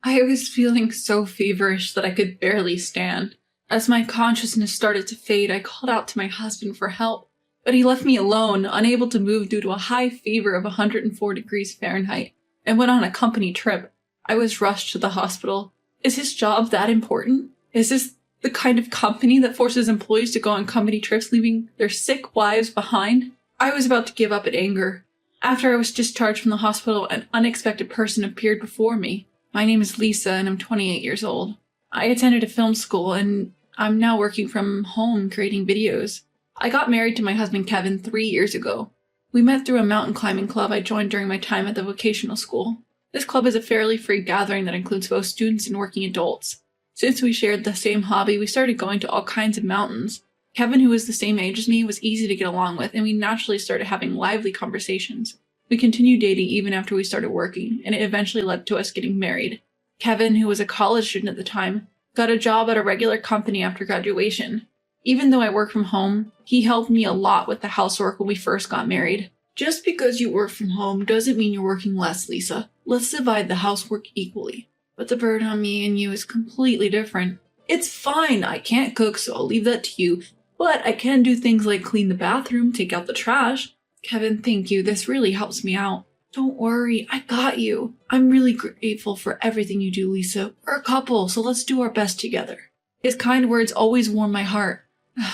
I was feeling so feverish that I could barely stand. As my consciousness started to fade, I called out to my husband for help, but he left me alone, unable to move due to a high fever of 104 degrees Fahrenheit, and went on a company trip. I was rushed to the hospital. Is his job that important? Is this the kind of company that forces employees to go on company trips, leaving their sick wives behind? I was about to give up in anger. After I was discharged from the hospital, an unexpected person appeared before me. My name is Lisa, and I'm 28 years old. I attended a film school, and I'm now working from home creating videos. I got married to my husband Kevin 3 years ago. We met through a mountain climbing club I joined during my time at the vocational school. This club is a fairly free gathering that includes both students and working adults. Since we shared the same hobby, we started going to all kinds of mountains. Kevin, who was the same age as me, was easy to get along with, and we naturally started having lively conversations. We continued dating even after we started working, and it eventually led to us getting married. Kevin, who was a college student at the time, got a job at a regular company after graduation. Even though I work from home, he helped me a lot with the housework when we first got married. Just because you work from home doesn't mean you're working less, Lisa. Let's divide the housework equally. But the burden on me and you is completely different. It's fine, I can't cook, so I'll leave that to you, but I can do things like clean the bathroom, take out the trash. Kevin, thank you. This really helps me out. Don't worry, I got you. I'm really grateful for everything you do, Lisa. We're a couple, so let's do our best together. His kind words always warm my heart.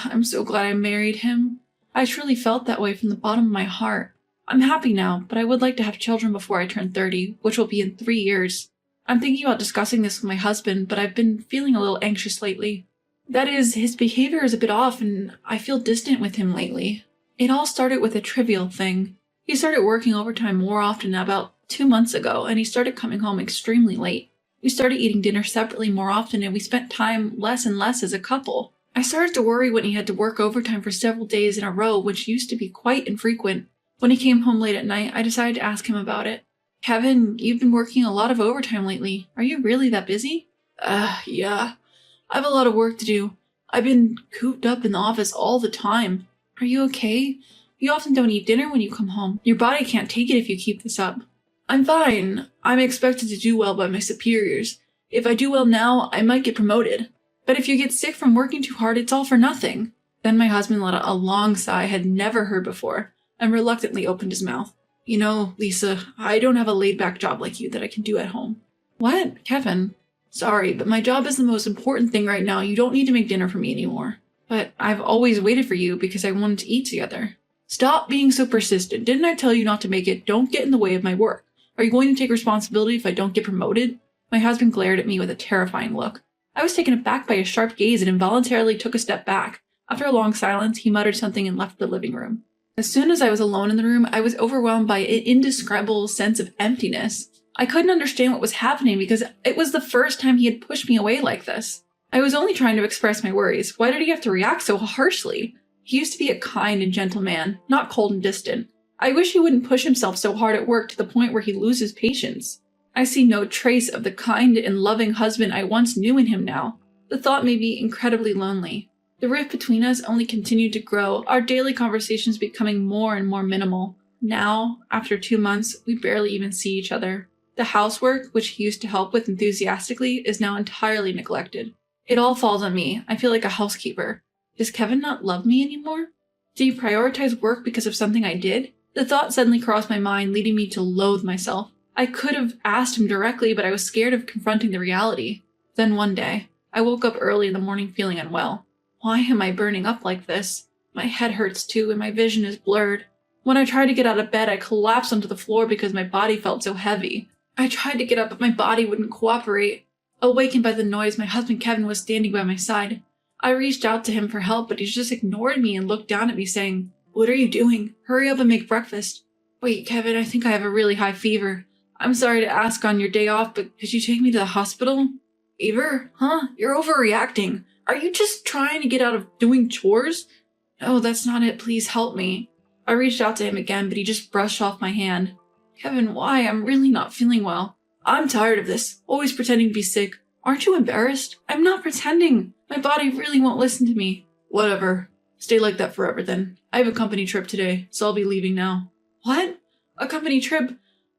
I'm so glad I married him. I truly felt that way from the bottom of my heart. I'm happy now, but I would like to have children before I turn 30, which will be in 3 years. I'm thinking about discussing this with my husband, but I've been feeling a little anxious lately. That is, his behavior is a bit off, and I feel distant with him lately. It all started with a trivial thing. He started working overtime more often about 2 months ago, and he started coming home extremely late. We started eating dinner separately more often, and we spent time less and less as a couple. I started to worry when he had to work overtime for several days in a row, which used to be quite infrequent. When he came home late at night, I decided to ask him about it. Kevin, you've been working a lot of overtime lately. Are you really that busy? Yeah. I have a lot of work to do. I've been cooped up in the office all the time. Are you okay? You often don't eat dinner when you come home. Your body can't take it if you keep this up. I'm fine. I'm expected to do well by my superiors. If I do well now, I might get promoted. But if you get sick from working too hard, it's all for nothing. Then my husband let out a long sigh I had never heard before, and reluctantly opened his mouth. You know, Lisa, I don't have a laid-back job like you that I can do at home. What? Kevin? Sorry, but my job is the most important thing right now. You don't need to make dinner for me anymore. But I've always waited for you because I wanted to eat together. Stop being so persistent. Didn't I tell you not to make it? Don't get in the way of my work. Are you going to take responsibility if I don't get promoted? My husband glared at me with a terrifying look. I was taken aback by his sharp gaze and involuntarily took a step back. After a long silence, he muttered something and left the living room. As soon as I was alone in the room, I was overwhelmed by an indescribable sense of emptiness. I couldn't understand what was happening because it was the first time he had pushed me away like this. I was only trying to express my worries. Why did he have to react so harshly? He used to be a kind and gentle man, not cold and distant. I wish he wouldn't push himself so hard at work to the point where he loses patience. I see no trace of the kind and loving husband I once knew in him now. The thought made me incredibly lonely. The rift between us only continued to grow, our daily conversations becoming more and more minimal. Now, after 2 months, we barely even see each other. The housework, which he used to help with enthusiastically, is now entirely neglected. It all falls on me. I feel like a housekeeper. Does Kevin not love me anymore? Did he prioritize work because of something I did? The thought suddenly crossed my mind, leading me to loathe myself. I could have asked him directly, but I was scared of confronting the reality. Then one day, I woke up early in the morning feeling unwell. Why am I burning up like this? My head hurts too, and my vision is blurred. When I tried to get out of bed, I collapsed onto the floor because my body felt so heavy. I tried to get up, but my body wouldn't cooperate. Awakened by the noise, my husband Kevin was standing by my side. I reached out to him for help, but he just ignored me and looked down at me saying, "What are you doing? Hurry up and make breakfast." Wait, Kevin, I think I have a really high fever. I'm sorry to ask on your day off, but could you take me to the hospital? Fever? Huh? You're overreacting. Are you just trying to get out of doing chores? No, that's not it. Please help me. I reached out to him again, but he just brushed off my hand. Kevin, why? I'm really not feeling well. I'm tired of this. Always pretending to be sick. Aren't you embarrassed? I'm not pretending. My body really won't listen to me. Whatever. Stay like that forever then. I have a company trip today, so I'll be leaving now. What? A company trip?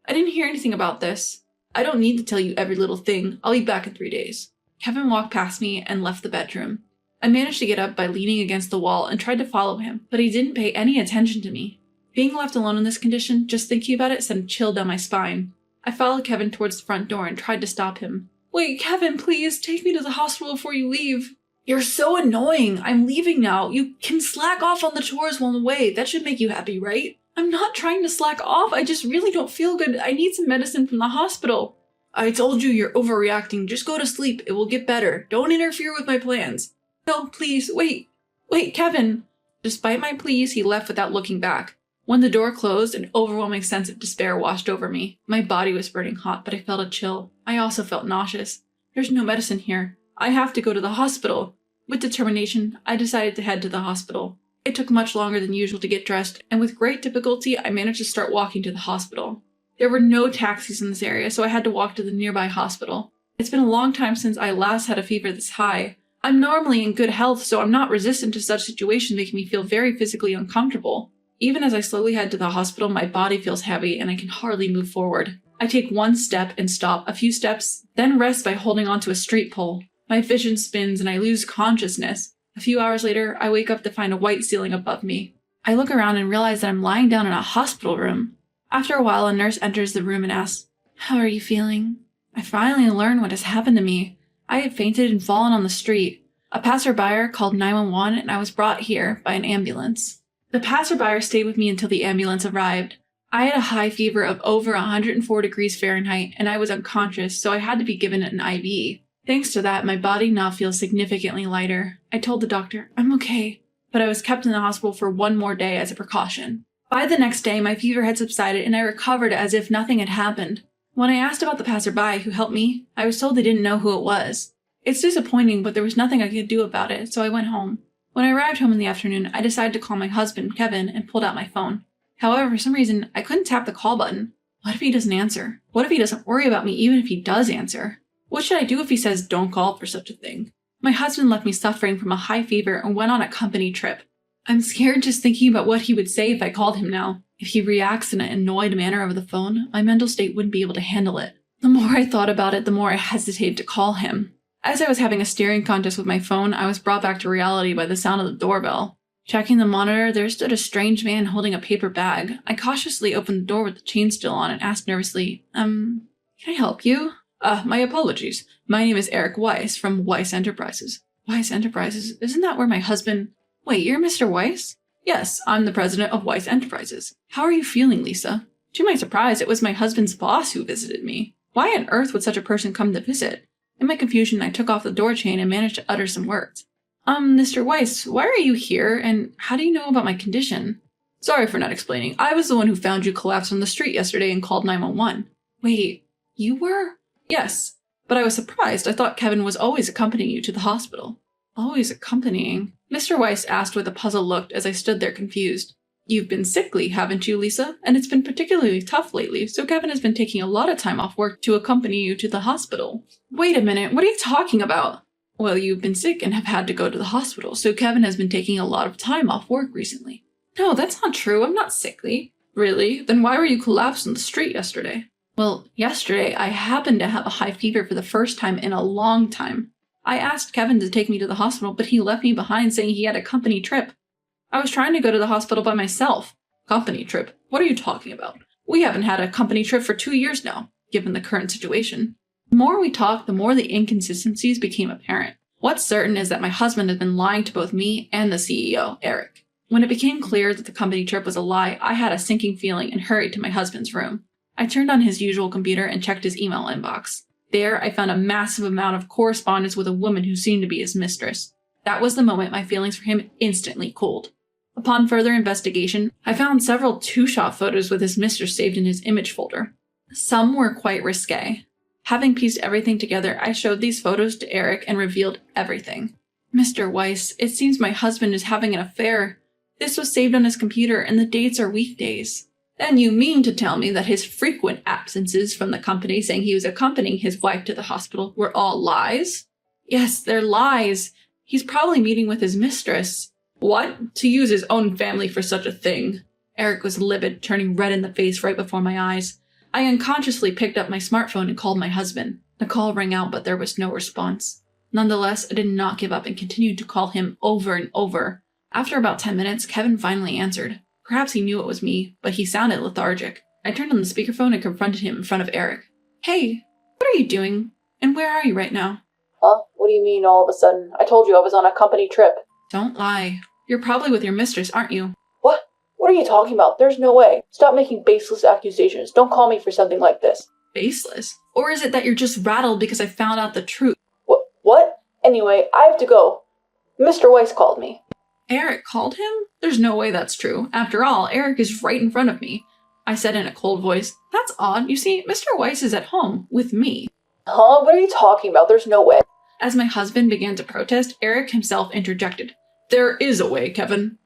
I didn't hear anything about this. I don't need to tell you every little thing. I'll be back in 3 days. Kevin walked past me and left the bedroom. I managed to get up by leaning against the wall and tried to follow him, but he didn't pay any attention to me. Being left alone in this condition, just thinking about it sent a chill down my spine. I followed Kevin towards the front door and tried to stop him. Wait, Kevin, please, take me to the hospital before you leave. You're so annoying. I'm leaving now. You can slack off on the chores while I'm away. That should make you happy, right? I'm not trying to slack off. I just really don't feel good. I need some medicine from the hospital. I told you you're overreacting. Just go to sleep. It will get better. Don't interfere with my plans. No, please, wait. Wait, Kevin. Despite my pleas, he left without looking back. When the door closed, an overwhelming sense of despair washed over me. My body was burning hot, but I felt a chill. I also felt nauseous. There's no medicine here. I have to go to the hospital. With determination, I decided to head to the hospital. It took much longer than usual to get dressed, and with great difficulty, I managed to start walking to the hospital. There were no taxis in this area, so I had to walk to the nearby hospital. It's been a long time since I last had a fever this high. I'm normally in good health, so I'm not resistant to such situations making me feel very physically uncomfortable. Even as I slowly head to the hospital, my body feels heavy and I can hardly move forward. I take one step and stop, a few steps, then rest by holding onto a street pole. My vision spins and I lose consciousness. A few hours later, I wake up to find a white ceiling above me. I look around and realize that I'm lying down in a hospital room. After a while, a nurse enters the room and asks, "How are you feeling?" I finally learn what has happened to me. I had fainted and fallen on the street. A passerby called 911 and I was brought here by an ambulance. The passerby stayed with me until the ambulance arrived. I had a high fever of over 104 degrees Fahrenheit and I was unconscious, so I had to be given an IV. Thanks to that, my body now feels significantly lighter. I told the doctor, "I'm okay," but I was kept in the hospital for one more day as a precaution. By the next day, my fever had subsided and I recovered as if nothing had happened. When I asked about the passerby who helped me, I was told they didn't know who it was. It's disappointing, but there was nothing I could do about it, so I went home. When I arrived home in the afternoon, I decided to call my husband, Kevin, and pulled out my phone. However, for some reason, I couldn't tap the call button. What if he doesn't answer? What if he doesn't worry about me even if he does answer? What should I do if he says don't call for such a thing? My husband left me suffering from a high fever and went on a company trip. I'm scared just thinking about what he would say if I called him now. If he reacts in an annoyed manner over the phone, my mental state wouldn't be able to handle it. The more I thought about it, the more I hesitated to call him. As I was having a staring contest with my phone, I was brought back to reality by the sound of the doorbell. Checking the monitor, there stood a strange man holding a paper bag. I cautiously opened the door with the chain still on and asked nervously, can I help you? My apologies. My name is Eric Weiss from Weiss Enterprises. Weiss Enterprises? Isn't that where my husband— Wait, you're Mr. Weiss? Yes, I'm the president of Weiss Enterprises. How are you feeling, Lisa? To my surprise, it was my husband's boss who visited me. Why on earth would such a person come to visit? In my confusion, I took off the door chain and managed to utter some words. Mr. Weiss, why are you here, and how do you know about my condition? Sorry for not explaining. I was the one who found you collapsed on the street yesterday and called 911. Wait, you were? Yes, but I was surprised. I thought Kevin was always accompanying you to the hospital. Always accompanying? Mr. Weiss asked with a puzzled look as I stood there confused. You've been sickly, haven't you, Lisa? And it's been particularly tough lately, so Kevin has been taking a lot of time off work to accompany you to the hospital. Wait a minute, what are you talking about? Well, you've been sick and have had to go to the hospital, so Kevin has been taking a lot of time off work recently. No, that's not true. I'm not sickly. Really? Then why were you collapsed on the street yesterday? Well, yesterday I happened to have a high fever for the first time in a long time. I asked Kevin to take me to the hospital, but he left me behind saying he had a company trip. I was trying to go to the hospital by myself. Company trip? What are you talking about? We haven't had a company trip for 2 years now, given the current situation. The more we talked, the more the inconsistencies became apparent. What's certain is that my husband had been lying to both me and the CEO, Eric. When it became clear that the company trip was a lie, I had a sinking feeling and hurried to my husband's room. I turned on his usual computer and checked his email inbox. There, I found a massive amount of correspondence with a woman who seemed to be his mistress. That was the moment my feelings for him instantly cooled. Upon further investigation, I found several two-shot photos with his mistress saved in his image folder. Some were quite risque. Having pieced everything together, I showed these photos to Eric and revealed everything. Mr. Weiss, it seems my husband is having an affair. This was saved on his computer and the dates are weekdays. Then you mean to tell me that his frequent absences from the company saying he was accompanying his wife to the hospital were all lies? Yes, they're lies. He's probably meeting with his mistress. What? To use his own family for such a thing? Eric was livid, turning red in the face right before my eyes. I unconsciously picked up my smartphone and called my husband. The call rang out, but there was no response. Nonetheless, I did not give up and continued to call him over and over. After about 10 minutes, Kevin finally answered. Perhaps he knew it was me, but he sounded lethargic. I turned on the speakerphone and confronted him in front of Eric. Hey, what are you doing? And where are you right now? Huh? What do you mean all of a sudden? I told you I was on a company trip. Don't lie. You're probably with your mistress, aren't you? What? What are you talking about? There's no way. Stop making baseless accusations. Don't call me for something like this. Baseless? Or is it that you're just rattled because I found out the truth? What? Anyway, I have to go. Mr. Weiss called me. Eric called him? There's no way that's true. After all, Eric is right in front of me. I said in a cold voice. That's odd. You see, Mr. Weiss is at home with me. Huh? What are you talking about? There's no way. As my husband began to protest, Eric himself interjected. There is a way, Kevin.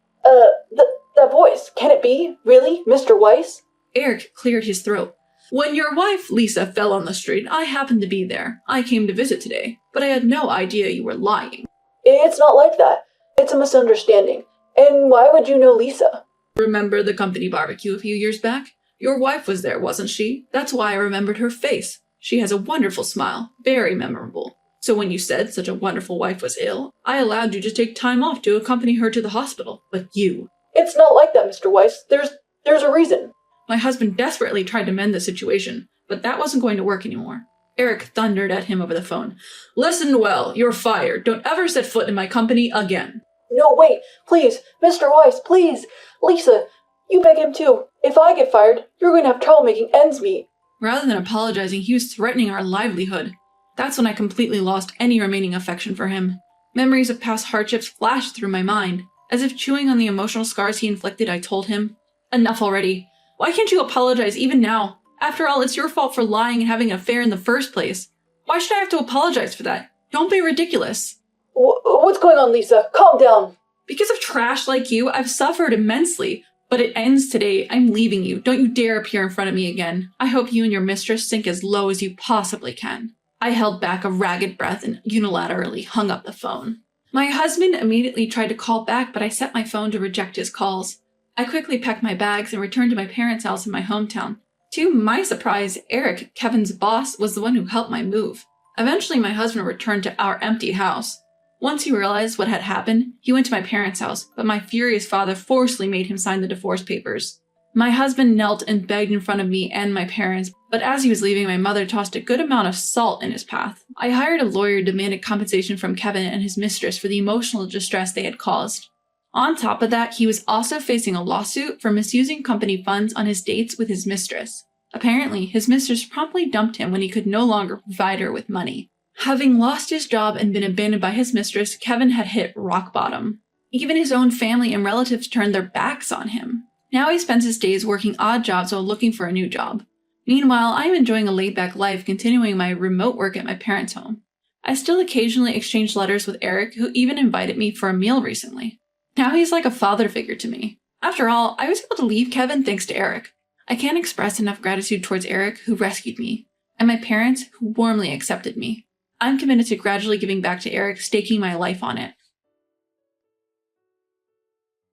That voice. Can it be? Really? Mr. Weiss? Eric cleared his throat. When your wife, Lisa, fell on the street, I happened to be there. I came to visit today, but I had no idea you were lying. It's not like that. It's a misunderstanding. And why would you know Lisa? Remember the company barbecue a few years back? Your wife was there, wasn't she? That's why I remembered her face. She has a wonderful smile, very memorable. So when you said such a wonderful wife was ill, I allowed you to take time off to accompany her to the hospital. But you... It's not like that, Mr. Weiss. There's a reason. My husband desperately tried to mend the situation, but that wasn't going to work anymore. Eric thundered at him over the phone. Listen well, you're fired. Don't ever set foot in my company again. No, wait, please, Mr. Weiss, please. Lisa, you beg him too. If I get fired, you're going to have trouble making ends meet. Rather than apologizing, he was threatening our livelihood. That's when I completely lost any remaining affection for him. Memories of past hardships flashed through my mind. As if chewing on the emotional scars he inflicted, I told him, Enough already. Why can't you apologize even now? After all, it's your fault for lying and having an affair in the first place. Why should I have to apologize for that? Don't be ridiculous. What's going on, Lisa? Calm down. Because of trash like you, I've suffered immensely. But it ends today. I'm leaving you. Don't you dare appear in front of me again. I hope you and your mistress sink as low as you possibly can. I held back a ragged breath and unilaterally hung up the phone. My husband immediately tried to call back, but I set my phone to reject his calls. I quickly packed my bags and returned to my parents' house in my hometown. To my surprise, Eric, Kevin's boss, was the one who helped my move. Eventually, my husband returned to our empty house. Once he realized what had happened, he went to my parents' house, but my furious father forcibly made him sign the divorce papers. My husband knelt and begged in front of me and my parents, but as he was leaving, my mother tossed a good amount of salt in his path. I hired a lawyer and demanded compensation from Kevin and his mistress for the emotional distress they had caused. On top of that, he was also facing a lawsuit for misusing company funds on his dates with his mistress. Apparently, his mistress promptly dumped him when he could no longer provide her with money. Having lost his job and been abandoned by his mistress, Kevin had hit rock bottom. Even his own family and relatives turned their backs on him. Now he spends his days working odd jobs while looking for a new job. Meanwhile, I am enjoying a laid-back life, continuing my remote work at my parents' home. I still occasionally exchange letters with Eric, who even invited me for a meal recently. Now he's like a father figure to me. After all, I was able to leave Kevin thanks to Eric. I can't express enough gratitude towards Eric, who rescued me, and my parents, who warmly accepted me. I'm committed to gradually giving back to Eric, staking my life on it.